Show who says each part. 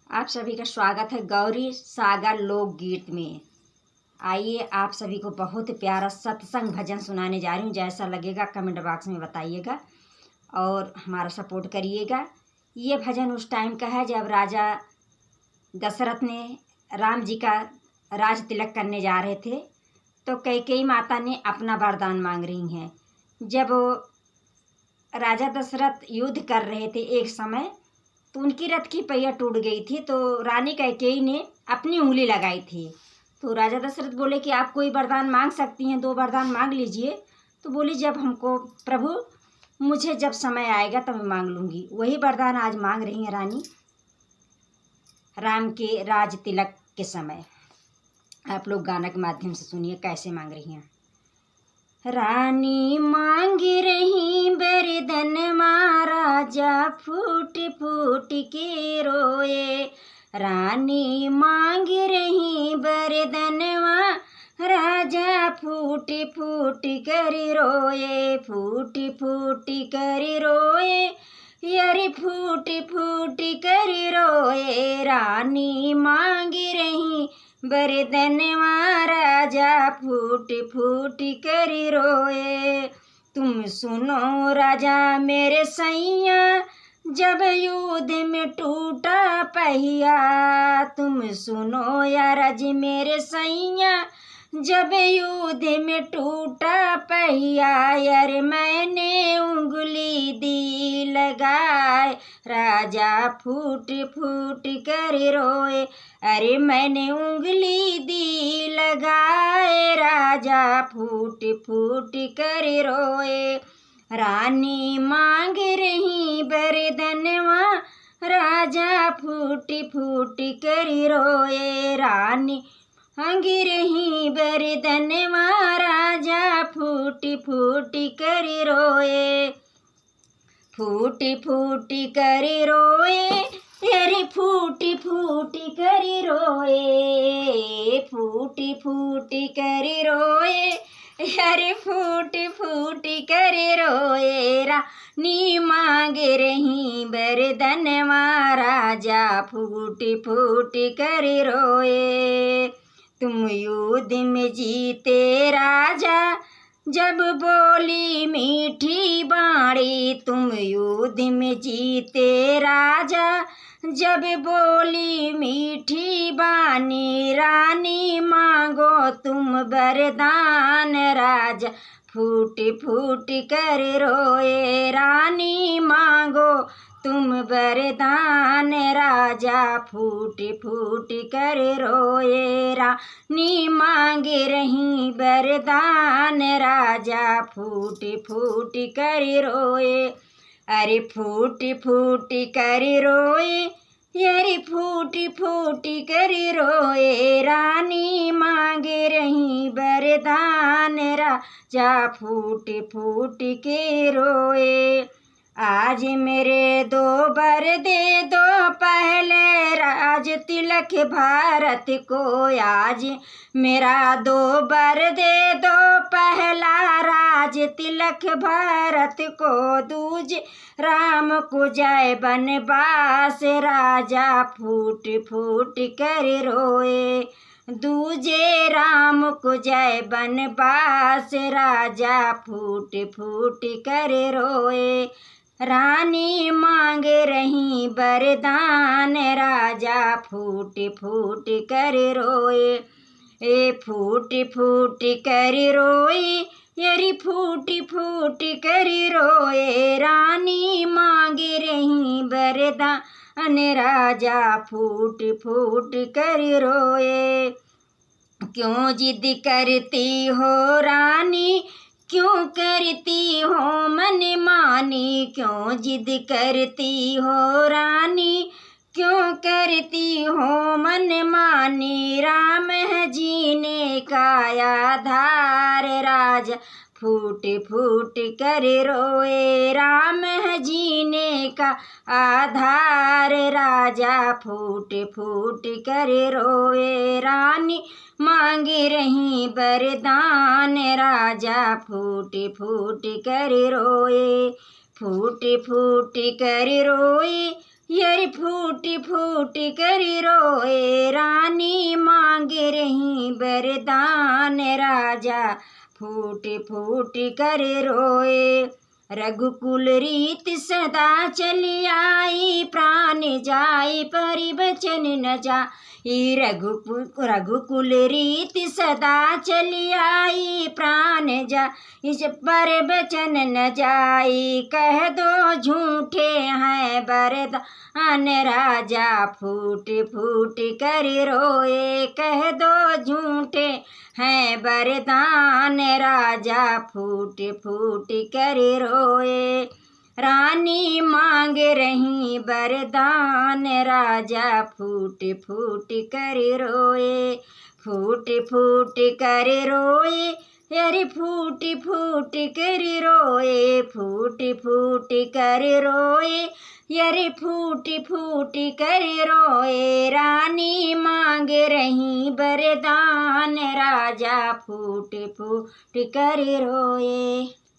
Speaker 1: आप सभी का स्वागत है गौरी सागर लोकगीत में। आइए आप सभी को बहुत प्यारा सत्संग भजन सुनाने जा रही हूँ। जैसा लगेगा कमेंट बॉक्स में बताइएगा और हमारा सपोर्ट करिएगा। ये भजन उस टाइम का है जब राजा दशरथ ने राम जी का राज तिलक करने जा रहे थे, तो कैकेयी माता ने अपना वरदान मांग रही हैं। जब राजा दशरथ युद्ध कर रहे थे एक समय, तो उनकी रथ की पहिया टूट गई थी, तो रानी कैकेयी ने अपनी उंगली लगाई थी। तो राजा दशरथ बोले कि आप कोई वरदान मांग सकती हैं, 2 वरदान मांग लीजिए। तो बोली जब हमको प्रभु मुझे जब समय आएगा तब मैं मांग लूँगी। वही वरदान आज मांग रही हैं रानी राम के राज तिलक के समय। आप लोग गाना के माध्यम से सुनिए कैसे मांग रही हैं। रानी मांग रही वरदान महाराजा फूट फूट के रोए। रानी मांग रही वरदान महाराजा फूट फूट कर रोए। फूट फूट कर रोए यारे फूट फूट कर रोए। रानी मांग रही वरदान महाराजा फूट फूट कर रोए। तुम सुनो राजा मेरे सैया जब युद्ध में टूटा पहिया। तुम सुनो या राज मेरे सैया जब युद्ध में टूटा पहिया। यार मैंने उंगली दी लगाए राजा फूट फूट कर रोए। अरे मैंने उंगली दी लगाए राजा फूट फूट कर रोए। रानी मांग रही वरदान राजा फूट फूट कर रोए। रानी मांग रही वरदान महाराजा फूट फूट कर रोए। फूट फूट कर रोए अरे फूट फूट कर रोए। फूट फूट कर रोए अरे फूट फूट कर रोए। रानी मांग रही वरदान महाराजा फूट फूट कर रोए। तुम युद्ध में जीते राजा जब बोली मीठी बाणी। तुम युद्ध में जीते राजा जब बोली मीठी बानी। रानी मांगो तुम वरदान राजा फूट फूट कर रोए। रानी मांगो तुम वरदान राजा फूट फूट कर रोए। रानी मांग रही वरदान राजा फूट फूट कर रोए। अरे फूट फूट कर रोए अरे फूट फूट कर रोए। रानी मांग रही वरदान राजा फूट फूट के रोए। आज मेरे 2 वर दे दो पहले राज तिलक भारत को। आज मेरा 2 वर दे दो पहला राज तिलक भारत को। दूजे राम को जय बनवास राजा फूट फूट कर रोए। दूजे राम को जय बनवास राजा फूट फूट कर रोए। रानी मांग रही वरदान राजा फूट फूट कर रोए। ए फूट फूट कर रोए यारी फूट फूट कर रोए। रानी मांग रही वरदान राजा फूट फूट कर रोए। क्यों जिद करती हो रानी क्यों करती हो मन मानी। क्यों जिद करती हो रानी क्यों करती हो मन मानी। राम है जीने का आधार राजा फूट फूट कर रोए। राम है जीने का आधार राजा फूट फूट कर रोए। रानी मांग रही वरदान राजा फूट फूट कर रोए। फूट फूट कर रोए यारी फूटी फूटी करी रोए, रानी मांगे रही वरदान, राजा फूटी फूटी कर रोए। रघुकुल रीत सदा चली आई, प्राण जाई परि बचन न जाई। रघुकुल रीत सदा चली आई, प्राण जाई पर बचन न जाई। कह दो झूठे हैं वरदान, राजा फूट फूट कर रोए। कह दो झूठे हैं वरदान, राजा फूट फूट कर रोए। रानी मांग रही वरदान, राजा फूट फूट कर रोए। फूट फूट कर रोए, अरे फूट फूट कर रोए। फूट फूट कर रोए, अरे फूट फूट कर रोए। रानी मांग रही वरदान, राजा फूट फूट कर रोए।